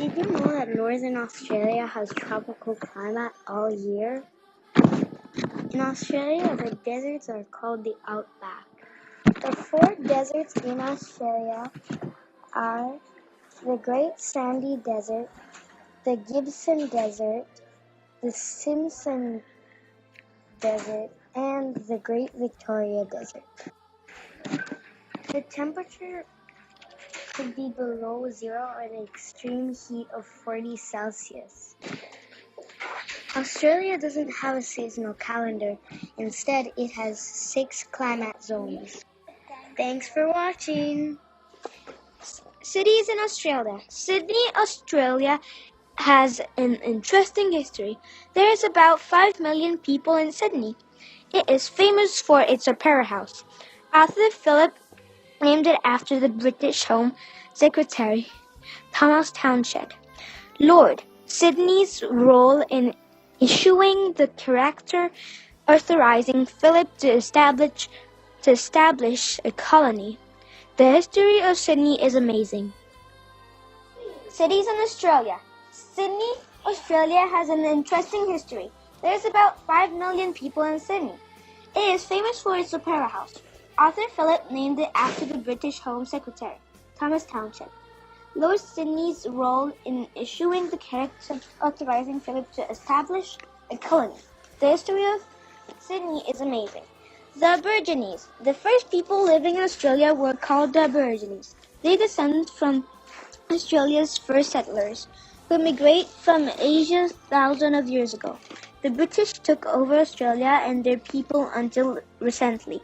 Did you know that Northern Australia has tropical climate all year? In Australia, the deserts are called the outback. The four deserts in Australia are the Great Sandy Desert, the Gibson Desert, the Simpson Desert, and the Great Victoria Desert. The temperature could be below zero or the extreme heat of 40 Celsius. Australia doesn't have a seasonal calendar. Instead, it has 6 climate zones. Thanks for watching. Cities in Australia. Sydney, Australia has an interesting history. There is about 5 million people in Sydney. It is famous for its opera house. Arthur Phillip named it after the British Home Secretary Thomas Townshend. Lord Sydney's role in issuing the charter authorizing Phillip to establish a colony. The history of Sydney is amazing. Cities in Australia. Sydney, Australia has an interesting history. There is about 5 million people in Sydney. It is famous for its opera house. Arthur Phillip named it after the British Home Secretary, Thomas Townshend. Lord Sydney's role in issuing the charter authorizing Phillip to establish a colony. The history of Sydney is amazing. The Aborigines. The first people living in Australia were called the Aborigines. They descend from Australia's first settlers, who migrated from Asia thousands of years ago. The British took over Australia and their people until recently.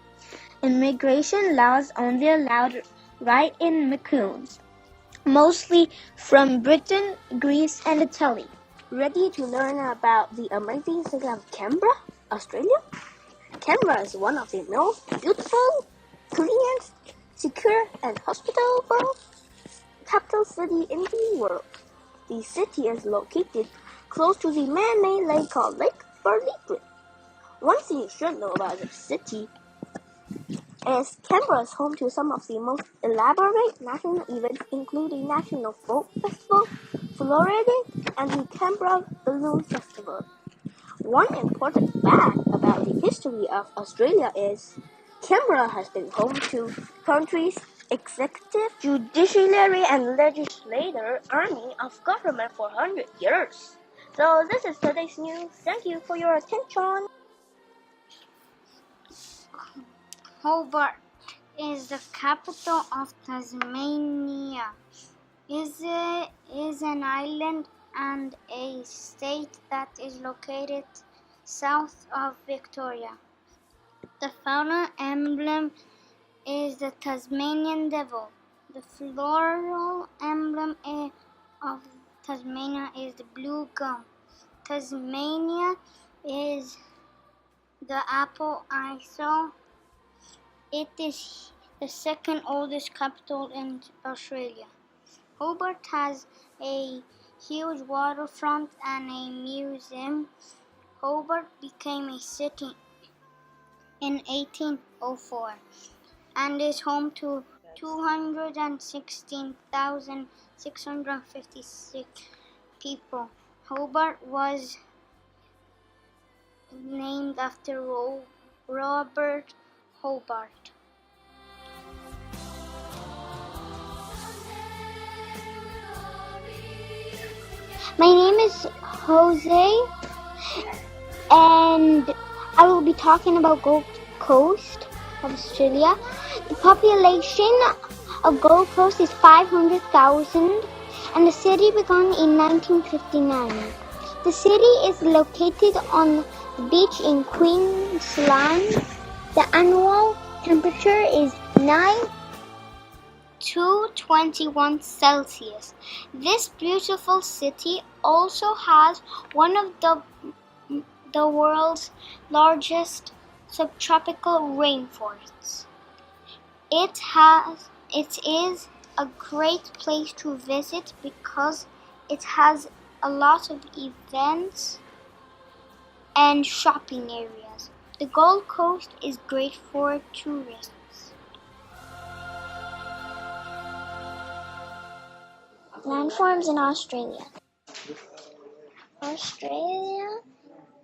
Immigration laws only allowed right-in Macoons, mostly from Britain, Greece, and Italy. Ready to learn about the amazing city of Canberra, Australia? Canberra is one of the most beautiful, cleanest, secure, and hospitable capital city in the world. The city is located close to the man-made lake called Lake Burlington. One thing you should know about the city is Canberra is home to some of the most elaborate national events, including National Folk Festival, Florida, and the Canberra Balloon Festival. One important fact about the history of Australia is Canberra has been home to country's executive, judiciary, and legislative army of government for 100 years. So this is today's news. Thank you for your attention. Hobart is the capital of Tasmania. It is an island and a state that is located south of Victoria. The fauna emblem is the Tasmanian devil. The floral emblem of Tasmania is the blue gum. Tasmania is the apple ISO. It is the second oldest capital in Australia. Hobart has a huge waterfront and a museum. Hobart became a city in 1804 and is home to 216,656 people. Hobart was named after Robert Hobart. My name is Jose, and I will be talking about Gold Coast of Australia. The population of Gold Coast is 500,000, and the city began in 1959. The city is located on the beach in Queensland. The annual temperature is 21 Celsius. This beautiful city also has one of the world's largest subtropical rainforests. It is a great place to visit because it has a lot of events and shopping areas. The Gold Coast is great for tourists. Landforms in Australia. Australia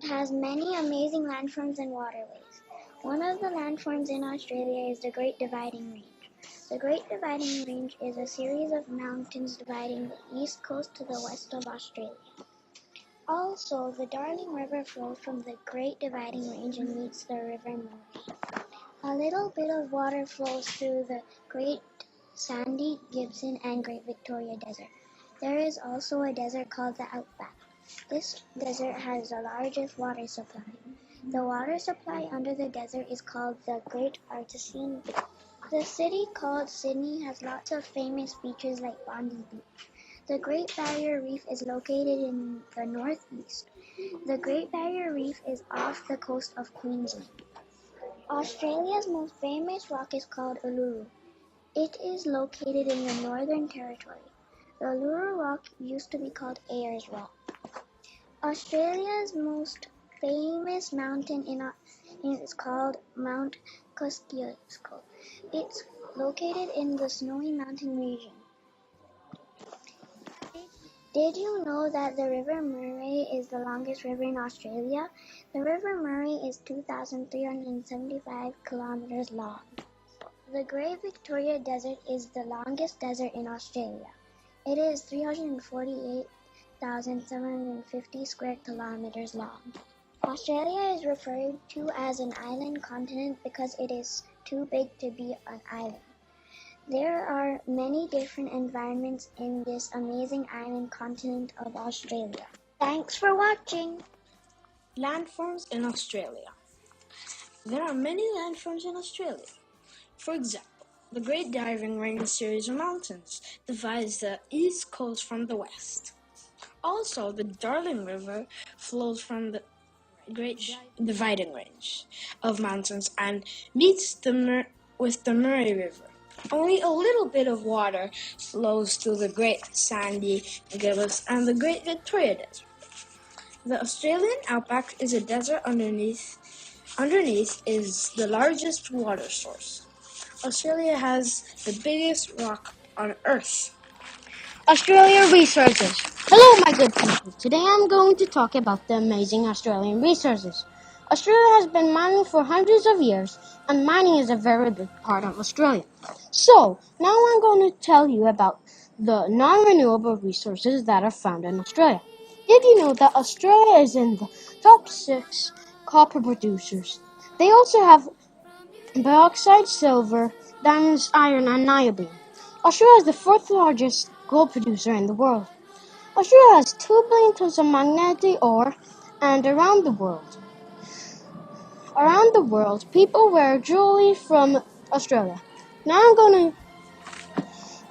has many amazing landforms and waterways. One of the landforms in Australia is the Great Dividing Range. The Great Dividing Range is a series of mountains dividing the east coast to the west of Australia. Also, the Darling River flows from the Great Dividing Range and meets the River Murray. A little bit of water flows through the Great Sandy, Gibson, and Great Victoria Desert. There is also a desert called the Outback. This desert has the largest water supply. The water supply under the desert is called the Great Artesian Belt. The city called Sydney has lots of famous beaches like Bondi Beach. The Great Barrier Reef is located in the northeast. The Great Barrier Reef is off the coast of Queensland. Australia's most famous rock is called Uluru. It is located in the Northern Territory. The Uluru Rock used to be called Ayers Rock. Australia's most famous mountain is called Mount Kosciuszko. It's located in the Snowy Mountain region. Did you know that the River Murray is the longest river in Australia? The River Murray is 2,375 kilometers long. The Great Victoria Desert is the longest desert in Australia. It is 348,750 square kilometers long. Australia is referred to as an island continent because it is too big to be an island. There are many different environments in this amazing island continent of Australia. Thanks for watching. Landforms in Australia. There are many landforms in Australia. For example, the Great Dividing Range series of mountains divides the east coast from the west. Also, the Darling River flows from the Great Dividing Range of mountains and meets with the Murray River. Only a little bit of water flows through the Great Sandy, Gillis, and the Great Victoria Desert. The Australian outback is a desert underneath is the largest water source. Australia has the biggest rock on Earth. Australia resources. Hello, my good people. Today I'm going to talk about the amazing Australian resources. Australia has been mining for hundreds of years, and mining is a very big part of Australia. So, now I'm going to tell you about the non-renewable resources that are found in Australia. Did you know that Australia is in the top 6 copper producers? They also have bauxite, silver, diamonds, iron, and niobium. Australia is the 4th largest gold producer in the world. Australia has 2 billion tons of magnetic ore, and around the world, people wear jewelry from Australia. Now I'm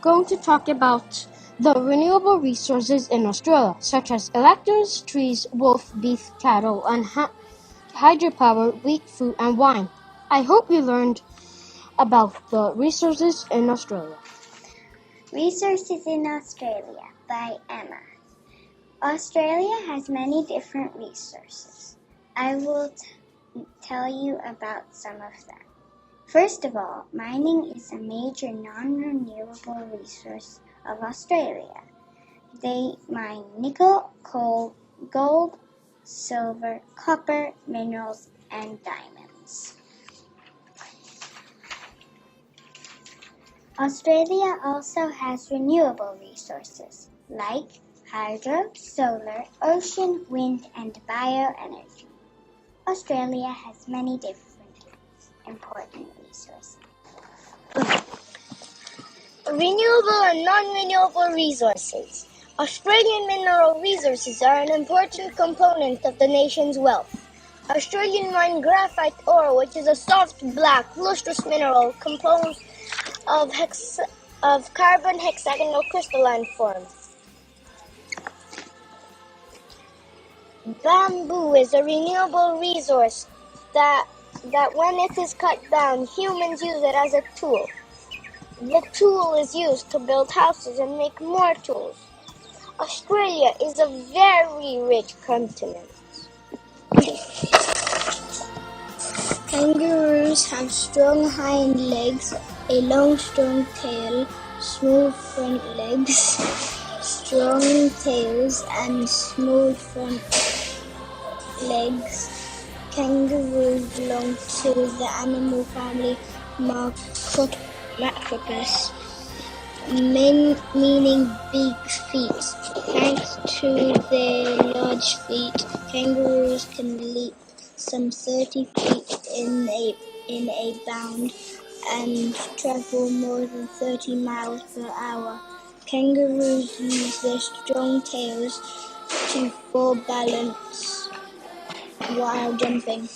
going to talk about the renewable resources in Australia, such as electors, trees, wolf, beef, cattle, and hydropower, wheat, fruit, and wine. I hope you learned about the resources in Australia. Resources in Australia by Emma. Australia has many different resources. I will tell you about some of them. First of all, mining is a major non-renewable resource of Australia. They mine nickel, coal, gold, silver, copper, minerals, and diamonds. Australia also has renewable resources like hydro, solar, ocean, wind, and bioenergy. Australia has many different important resources. Renewable and non-renewable resources. Australian mineral resources are an important component of the nation's wealth. Australian mine graphite ore, which is a soft, black, lustrous mineral composed of carbon hexagonal crystalline form. Bamboo is a renewable resource that when it is cut down, humans use it as a tool. The tool is used to build houses and make more tools. Australia is a very rich continent. Kangaroos have strong hind legs, a long strong tail, smooth front legs, strong tails and smooth front legs. Kangaroos belong to the animal family Macropus, meaning big feet. Thanks to their large feet, kangaroos can leap some 30 feet in a bound and travel more than 30 miles per hour. Kangaroos use their strong tails for balance while jumping.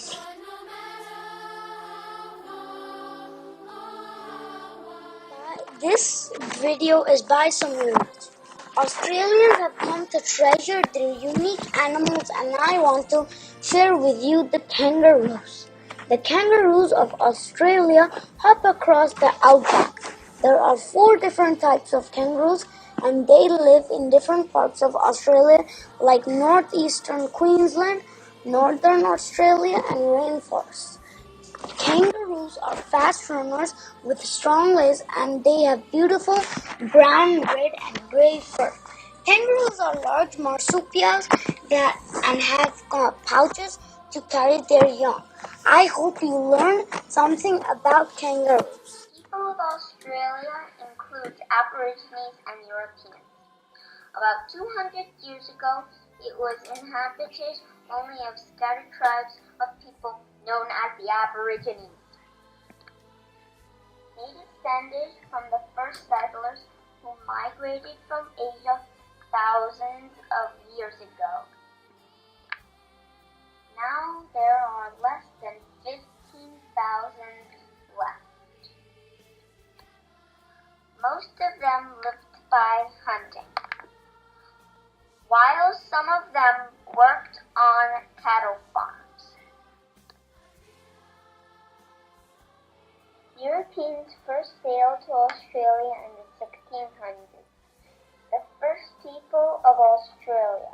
This video is by Samuels. Australians have come to treasure their unique animals, and I want to share with you the kangaroos. The kangaroos of Australia hop across the outback. There are 4 different types of kangaroos, and they live in different parts of Australia like northeastern Queensland, northern Australia, and rainforests. Kangaroos are fast runners with strong legs, and they have beautiful brown, red, and gray fur. Kangaroos are large marsupials and have pouches to carry their young. I hope you learned something about kangaroos. People of Australia includes Aborigines and Europeans. About 200 years ago, it was inhabited only of scattered tribes of people known as the Aborigines. They descended from the first settlers who migrated from Asia thousands of years ago. Now there are less than 15,000 left. Most of them lived by hunting, while some of them worked on cattle farms. Europeans first sailed to Australia in the 1600s, the first people of Australia.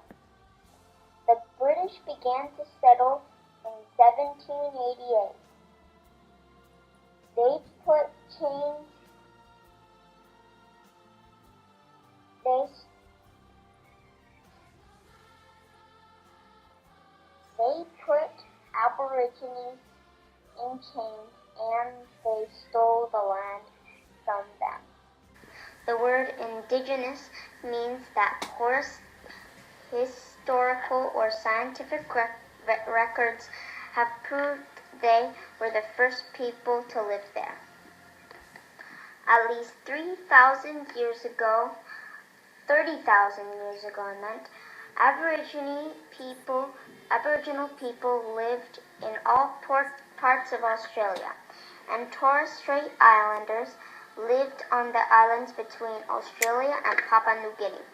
The British began to settle in 1788. They put Aborigines in chains, and they stole the land from them. The word Indigenous means that historical or scientific records have proved they were the first people to live there. At least 30,000 years ago, Aboriginal people lived in all parts of Australia, and Torres Strait Islanders lived on the islands between Australia and Papua New Guinea.